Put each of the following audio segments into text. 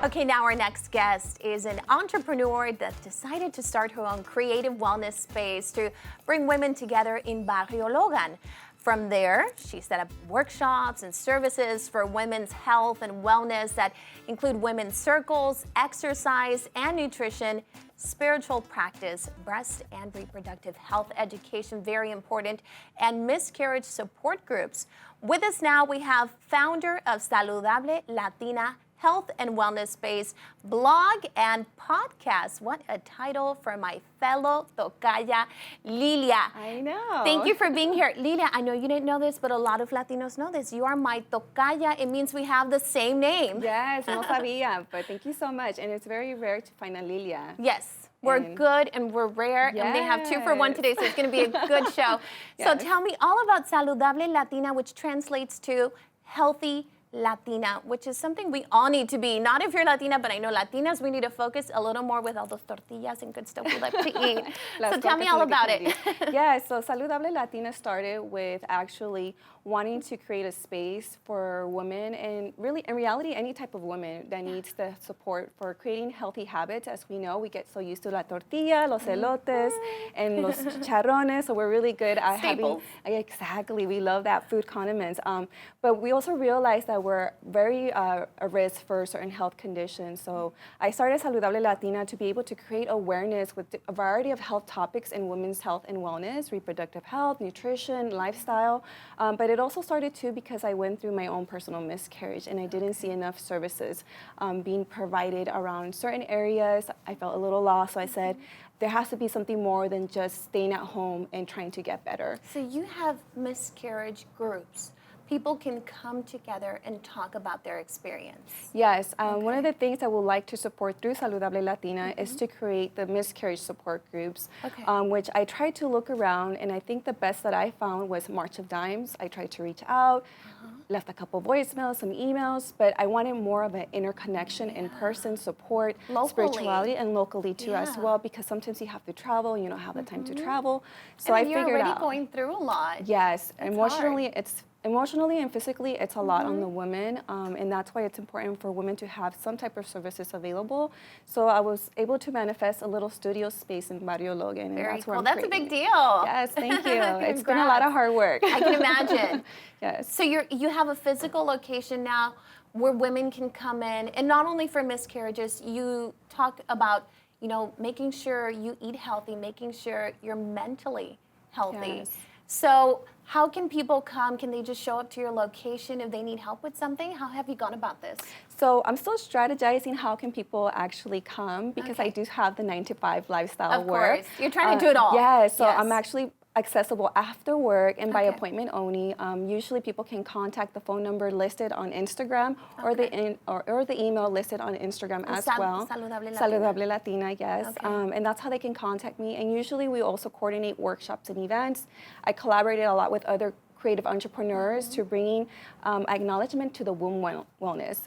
Okay, now our next guest is an entrepreneur that decided to start her own creative wellness space to bring women together in Barrio Logan. From there, she set up workshops and services for women's health and wellness that include women's circles, exercise and nutrition, spiritual practice, breast and reproductive health education, very important, and miscarriage support groups. With us now, we have founder of Saludable Latina Health and Wellness Space, blog and podcast. What a title for my fellow tocaya, Lilia. I know. Thank you for being here. Lilia, I know you didn't know this, but a lot of Latinos know this. You are my tocaya. It means we have the same name. Yes, no sabía, but thank you so much. And it's very rare to find a Lilia. Yes. We're good and we're rare, and we have 2 for 1 today, so it's going to be a good show. Yes. So tell me all about Saludable Latina, which translates to healthy Latina, which is something we all need to be. Not if you're Latina, but I know Latinas, we need to focus a little more with all those tortillas and good stuff we like to eat. So tell me all about it. Yeah, so Saludable Latina started with actually wanting to create a space for women, and really, in reality, any type of woman that needs the support for creating healthy habits. As we know, we get so used to la tortilla, los elotes, and los chicharrones, so we're really good at Staples. Exactly, we love that food condiments. But we also realize that we're very at risk for certain health conditions. So I started Saludable Latina to be able to create awareness with a variety of health topics in women's health and wellness, reproductive health, nutrition, lifestyle. But it also started too because I went through my own personal miscarriage and I didn't see enough services being provided around certain areas. I felt a little lost, so I said, there has to be something more than just staying at home and trying to get better. So you have miscarriage groups. People can come together and talk about their experience. Yes, one of the things I would like to support through Saludable Latina is to create the miscarriage support groups, which I tried to look around, and I think the best that I found was March of Dimes. I tried to reach out, left a couple voicemails, some emails, but I wanted more of an interconnection, in-person support, spirituality, and locally too as well, because sometimes you have to travel, you don't have the time to travel. So I figured out. You're already going through a lot. Yes, emotionally and physically, it's a lot on the women, and that's why it's important for women to have some type of services available. So I was able to manifest a little studio space in Barrio Logan, and that's where I'm That's creating. a big deal. Yes, thank you. It's been a lot of hard work. I can imagine. Yes. So you have a physical location now where women can come in, and not only for miscarriages, you talk about, making sure you eat healthy, making sure you're mentally healthy. Yes. So how can people come? Can they just show up to your location if they need help with something? How have you gone about this? So I'm still strategizing how can people actually come, because I do have the 9-to-5 lifestyle work. Of course. You're trying to do it all. Yeah, so I'm actually accessible after work and by appointment only. Usually people can contact the phone number listed on Instagram or the email listed on Instagram as well. Saludable Latina, yes. And that's how they can contact me. And usually we also coordinate workshops and events. I collaborated a lot with other creative entrepreneurs to bringing acknowledgement to the womb wellness.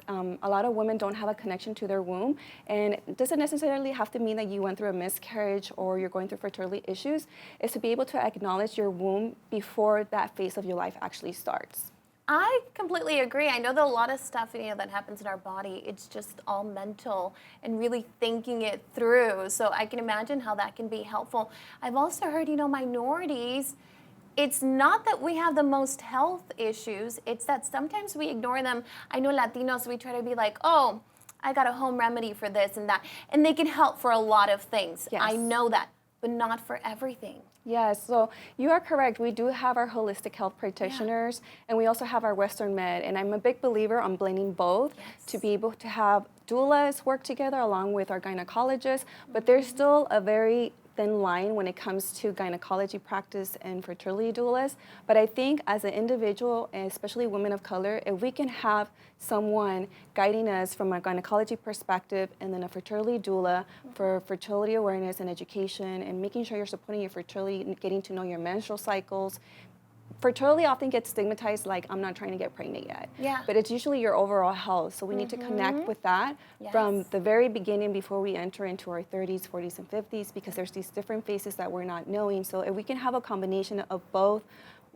A lot of women don't have a connection to their womb, and it doesn't necessarily have to mean that you went through a miscarriage or you're going through fertility issues. It's to be able to acknowledge your womb before that phase of your life actually starts. I completely agree. I know that a lot of stuff that happens in our body, it's just all mental and really thinking it through. So I can imagine how that can be helpful. I've also heard, minorities, it's not that we have the most health issues, it's that sometimes we ignore them. I know Latinos, we try to be like, oh, I got a home remedy for this and that. And they can help for a lot of things. Yes. I know that, but not for everything. Yes, so you are correct. We do have our holistic health practitioners, and we also have our Western med. And I'm a big believer on blending both to be able to have doulas work together along with our gynecologists. But there's still a very thin line when it comes to gynecology practice and fertility doulas. But I think as an individual, and especially women of color, if we can have someone guiding us from a gynecology perspective and then a fertility doula for fertility awareness and education and making sure you're supporting your fertility and getting to know your menstrual cycles. Fertility often gets stigmatized like, I'm not trying to get pregnant yet. Yeah. But it's usually your overall health. So we need to connect with that from the very beginning before we enter into our 30s, 40s, and 50s, because there's these different phases that we're not knowing. So if we can have a combination of both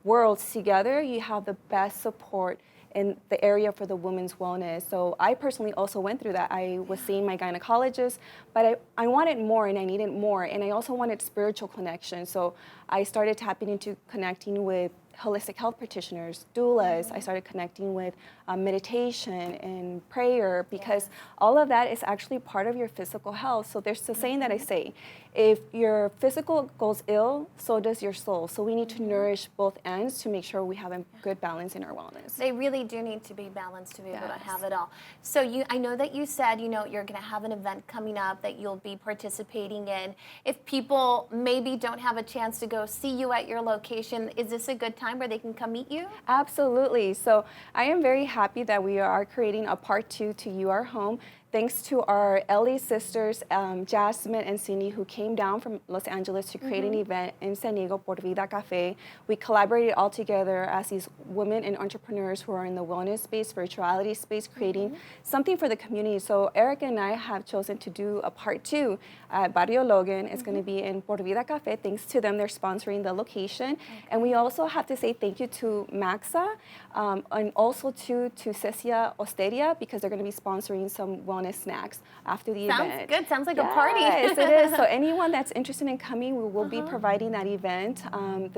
worlds together, you have the best support in the area for the women's wellness. So I personally also went through that. I was seeing my gynecologist, but I wanted more and I needed more. And I also wanted spiritual connection. So I started tapping into connecting with holistic health practitioners, doulas. I started connecting with meditation and prayer, because all of that is actually part of your physical health. So there's the saying that I say, if your physical goes ill, so does your soul. So we need to nourish both ends to make sure we have a good balance in our wellness. They really do need to be balanced to be able to have it all. So I know that you said, you're going to have an event coming up that you'll be participating in. If people maybe don't have a chance to go see you at your location, is this a good time where they can come meet you? Absolutely. So I am very happy that we are creating a part 2 to You Are Home, thanks to our LA sisters, Jasmine and Cindy, who came down from Los Angeles to create an event in San Diego, Por Vida Cafe. We collaborated all together as these women and entrepreneurs who are in the wellness space, spirituality space, creating something for the community. So Erica and I have chosen to do a part 2 at Barrio Logan. It's going to be in Por Vida Cafe. Thanks to them, they're sponsoring the location. And we also have to say thank you to Maxa and also to Cecia Osteria, because they're going to be sponsoring some wellness snacks after the event. Sounds good. Sounds like a party. Yes, it is. So anyone that's interested in coming, we will be providing that event.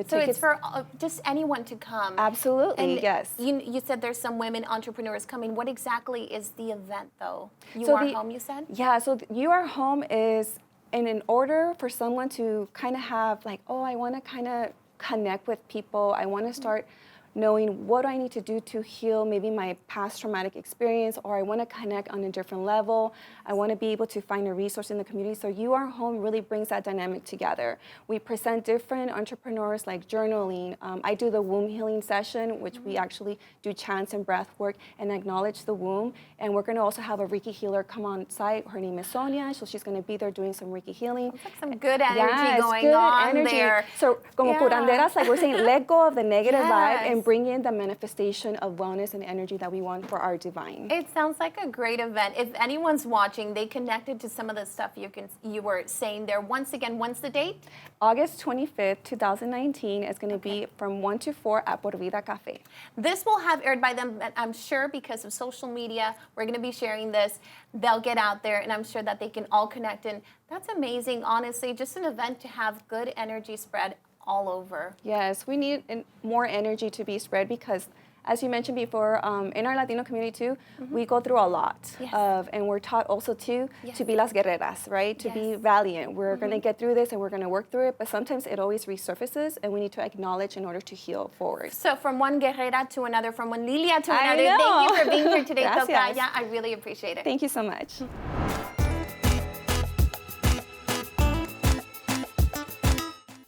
So it's for just anyone to come. Absolutely, and yes. You said there's some women entrepreneurs coming. What exactly is the event, though? You Are Home, you said? Yeah, so You Are Home is in order for someone to kind of have like, oh, I want to kind of connect with people. I want to start knowing what I need to do to heal maybe my past traumatic experience, or I want to connect on a different level. I want to be able to find a resource in the community. So You Are Home really brings that dynamic together. We present different entrepreneurs like journaling. I do the womb healing session, which we actually do chants and breath work and acknowledge the womb. And we're going to also have a Reiki healer come on site. Her name is Sonia, so she's going to be there doing some Reiki healing. Looks like some good energy going on there. So como curanderas, like we're saying, let go of the negative vibe and bring in the manifestation of wellness and energy that we want for our divine. It sounds like a great event. If anyone's watching, they connected to some of the stuff you were saying there. Once again, when's the date? August 25th, 2019. It's going to be from 1 to 4 at Por Vida Cafe. This will have aired by them, but I'm sure because of social media, we're going to be sharing this. They'll get out there, and I'm sure that they can all connect. And that's amazing, honestly. Just an event to have good energy spread all over. Yes, we need more energy to be spread because, as you mentioned before, in our Latino community too, we go through a lot and we're taught also to be las guerreras, right? To be valiant. We're going to get through this and we're going to work through it, but sometimes it always resurfaces and we need to acknowledge in order to heal forward. So from one guerrera to another, from one Lilia to another, thank you for being here today, Tocaya. I really appreciate it. Thank you so much.